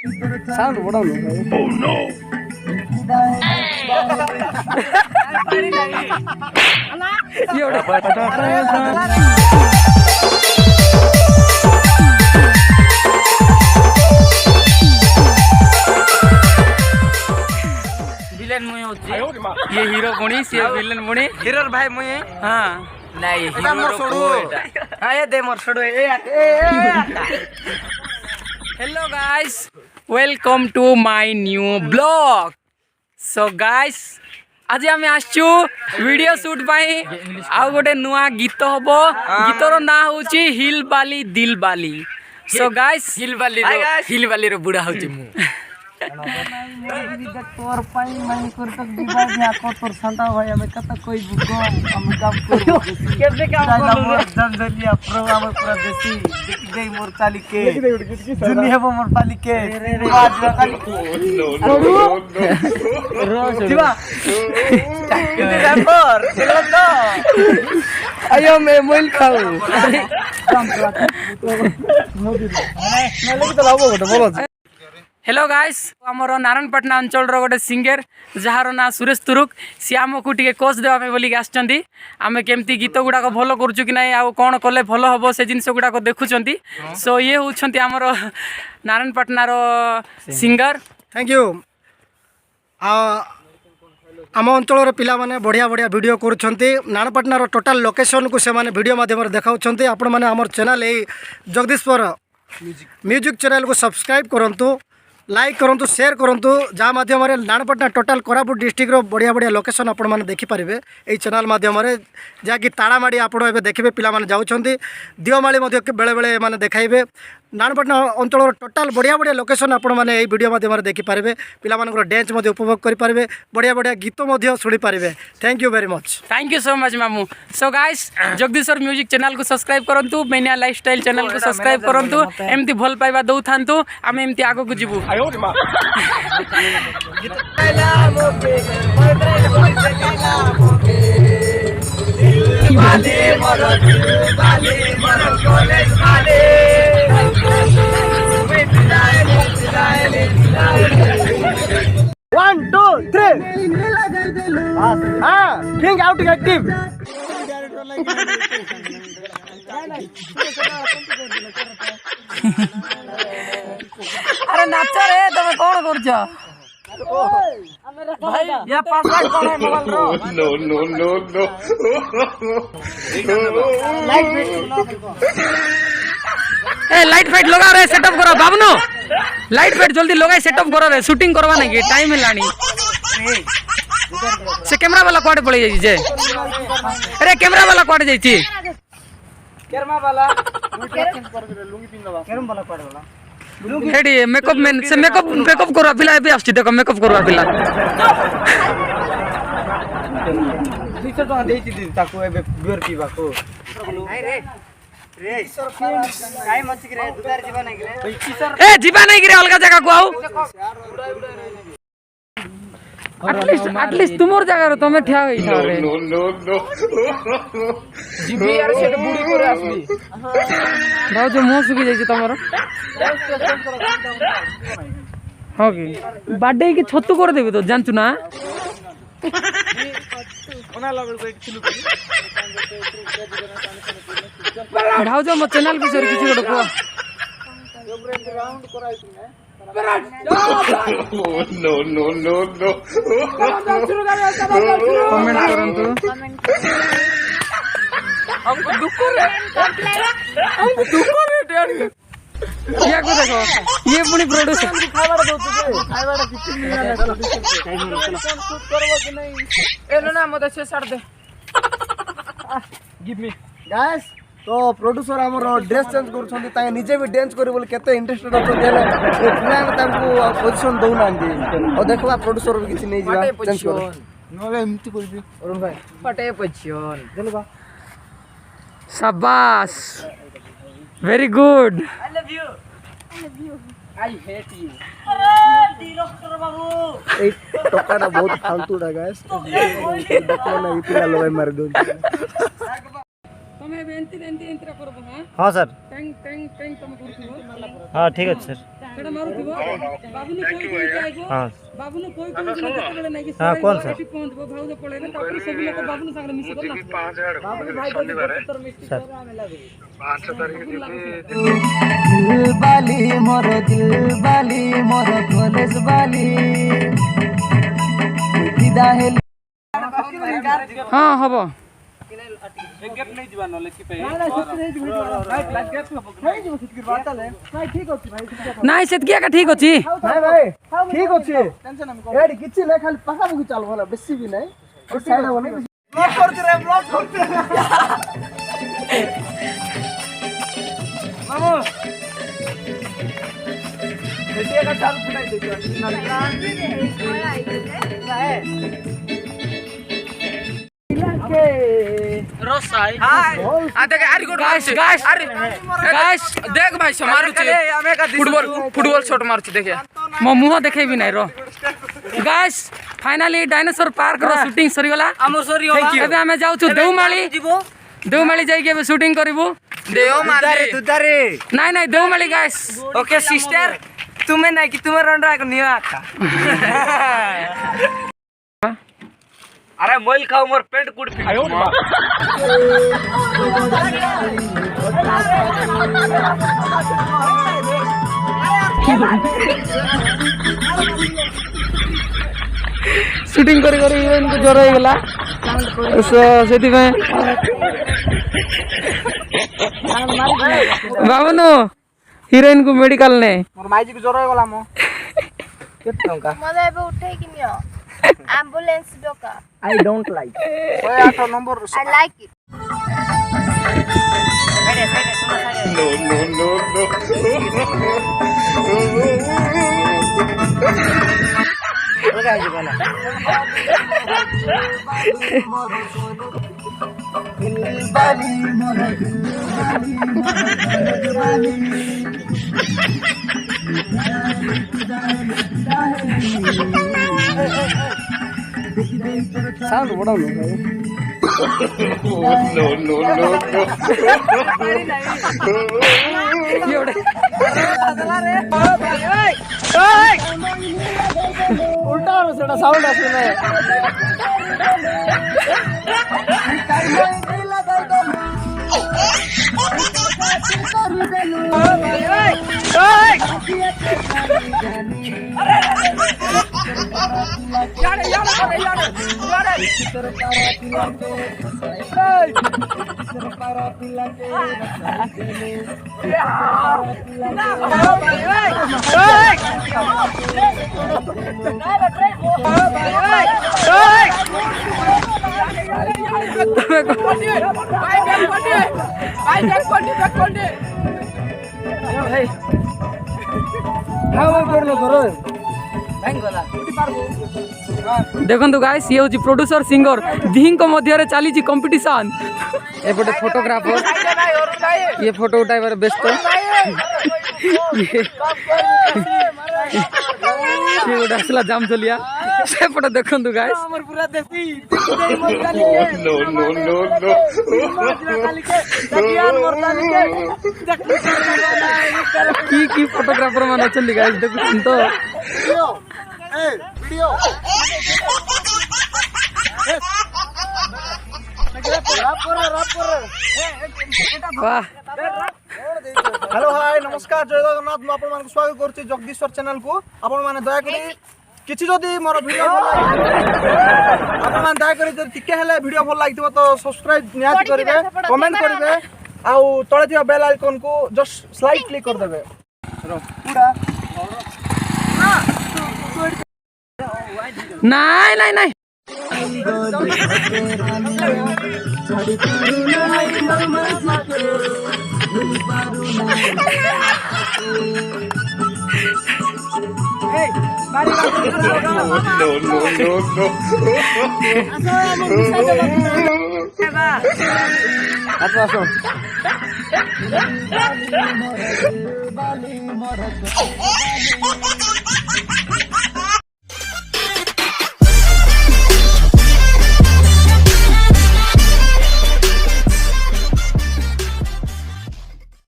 Sound बढ़ाओ ना। Oh no. Villain मुई होची ये हीरो पुणी से विलेन पुणी हीरो भाई मुई हां नहीं हीरो रो छोड़ो आए दे मोर छोड़ो ए hello guys welcome to my new blog so guys आज आम आसचु वीडियो शूट पाई आ गोटे नुआ गीत हबो गीतर ना होची हिल बाली दिल बाली सो गाइस हिल बाली रो बुढ़ा होची मु तोर पाई मैं करतक दिबा या को तोर संता भाई हमें कत कोई बुको हम काम करू केबे काम करू जंजलिया प्रोग्राम पूरा देसी देख गई मोर ताली के जुनी हेबो मोर पाली के आज काली रो दिबा रबर चलो तो आयो मैं मोइल खाऊ काम मैं तो लाबो गोटे बोलो हेलो गाइस आमर नारायणपाटना अंचल गोटे सिंगर जार ना सुरेश तुरुक सी आमको टे कोच देवाई बोलिक आमे केमती गीत गुड़ाक भल करूँ कि ना आउ कौन कले भल हम से जिन गुड़ाक देखुं सो ये होती आमर नारायणपाटनार सिंगर थैंक यू आम अंचल पिला माने बढ़िया बढ़िया वीडियो करुँच नारायणपाटनार टोटाल लोकेशन को से वीडियो माध्यम देखा आपण मैंने आम चैनल यही जगदीश्वर म्यूजिक चैनल को सब्सक्राइब करूँ लाइक करूँ शेयर करूँ जहाँ मध्यम नारायणपाटना टोटाल कोरापुट डिस्ट्रिक्ट बढ़िया बढ़िया लोकेशन आपण मैंने देखिपारे यही चैनल माध्यम जहाँकि ताड़ामाड़ी आपड़ ए देखिए पिला जाऊँच दिवमाड़ी बेले बेले मैंने देखाइबे नारायणपाटना अंचल टोटाल बढ़िया बढ़िया लोकेशन आपण मैंने यही वीडियो माध्यम देखिपारे पिला डेन्स उपभोग करेंगे बढ़िया बढ़िया गीत शुणी पारे thank you very much thank you so much मामू सो गाइस जगदीश्वर म्यूजिक चैनल को सब्सक्राइब करूँ मैनिया लाइफस्टाइल चैनल को सब्सक्राइब करूँ एमती भल पाइबा दौ था आम एमती आग को जीवु One, two, three. Think out active. अरे नाच रे तुम कौन कर भाई या पासवर्ड कौन है मोबाइल रो no लाइट फाइट लगा रे सेटअप करो बाबनो लाइट फाइट जल्दी लगाई सेटअप करो रे शूटिंग करवा नहीं टाइम हेलानी से कैमरा वाला कोडे पड़ी जाई जे अरे कैमरा वाला कोडे जाई छी कैमरा वाला चेंज कर दे लुंगी पिन दबा कैमरा वाला कोडे वाला हेडी मेकअप मैन से मेकअप करवा पिला भी आछी देखो मेकअप करवा पिला 200 टका देई छी ताको एबे बियर पीबा को नाही रे रे काई मच रे दुदार जीवा नहीं रे ए जीवा नहीं रे अलगा जगह को आउ एटलीस्ट तुमर जगह रे तमे ठिया होई था रे जीबी यार सेट बुडी करे आसबी गाओ जो मुंह सुखी जाई छी तमरो हो की बर्थडे की छत्तू कर देबे तो जानचु ना ओना लगल को एक किलो ढाउ जो मो चैनल के सर किसी गोटे को no कमेंट करंतु हमको दुख रे क्या को देखो ये पुनी प्रोड्यूसर खावाड़ा दो किछि करबो कि नहीं एलो ना मते से साड़ दे गिव मी गाइस तो प्रोड्यूसर हमर ड्रेस चेंज करछन ताके निजे भी डांस करे बोले केते इंटरेस्टेड अछन देले पुना तांको पोजीशन दउ नांदी और देखबा प्रोड्यूसर भी किछि नै जिबा चेंज कर नले एमती करबी अरुण भाई पटे पोजीशन देलबा शाबाश very good I hate you अरे डायरेक्टर बाबू ए टोकाटा बहुत फालतू डा गाइस देखो ना इतना लोए मार दो तुम ଆମେ ଏବେ ଏମିତି ଏମିତିଟା କରବ ହଁ ସାର୍ ଟେଙ୍ଗ ଟେଙ୍ଗ ଟେଙ୍ଗ ତମେ କରୁଥିବ ହଁ ଠିକ୍ ଅଛି ସାର୍ ସେଟା ମାରୁଥିବ ବାବୁନୁ କହି କହି ଯାଇବ ହଁ ବାବୁନୁ କହି କହି ଯେତେବେଳେ ନାଇକି ହଁ କୁହନ୍ତୁ ସାର୍ ଏଠି ପହଞ୍ଚିବ ଭାଉଜ ପଳେଇବେ ତାପରେ ସବୁ ଲୋକ ବାବୁନୁ ସାଙ୍ଗରେ ମିଶିବ ନା ସାର୍ ହଁ ହବ ନାଇଁ ସେତିକି ଏକା ଠିକ ଅଛି ଠିକ୍ ଅଛି ଏଠି କିଛି ନାହିଁ ଖାଲି ପାଖାପାଖି ଚାଲ ଭଲ ବେଶୀ ବି ନାହିଁ देख भाई से फुटबॉल फुटबॉल शॉट मारुची देखे मो मुह देखेबी नहीं रो गाइस फाइनली डायनासोर पार्क रो शूटिंग सरी गला एबे हमें जाऊ छु देवमाली जाई के शूटिंग करबू नहीं नहीं देवमाली गाइस ओके सिस्टर तुम्हें नहीं कि तुम्हें रंडा को नहीं आता अरे मोइल खाओ मोर पेट कुड फिर शूटिंग करी करी हिरोइन को ज्वर हो गला सेति में बाबूनु हिरोइन को मेडिकल ने मोर माइजी को ज्वर हो गला मो केत टंका मला ଏବେ ଉଠେଇକି ନିଅ ଆମ୍ବୁଲାନ୍ସ ଡକା I don't like 8 number I like it No, no, no, sound बड़ा लो no, no, no, उल्टा रो सेटा साउंड आसुने देखो गाइस ये हूँ प्रोड्यूसर सिंगर दिहिंक मध्य चली कंपटीशन एपटे फोटोग्राफर ये फोटो उठाइबार व्यस्त ये गोटे आसला जाम चलिया सेपटे देखु guys no, no, no, no. की फोटोग्राफर मान अच्छा गाइस देखु तो वाह हेलो हाय नमस्कार जय जगन्नाथ मु आपन मान स्वागत करछि जगदीश्वर चैनल को आपन माने दया करी किछि जदी मोर वीडियो भल लाग आपन मान दया करी जदी टिके हेले वीडियो भल लागितबो तो सब्सक्राइब निहाती करिवे कमेंट करिवे आउ तळे थिया बेल आइकन को जस्ट स्लाइड क्लिक कर देबे नहीं नहीं नहीं No, no, no, आसो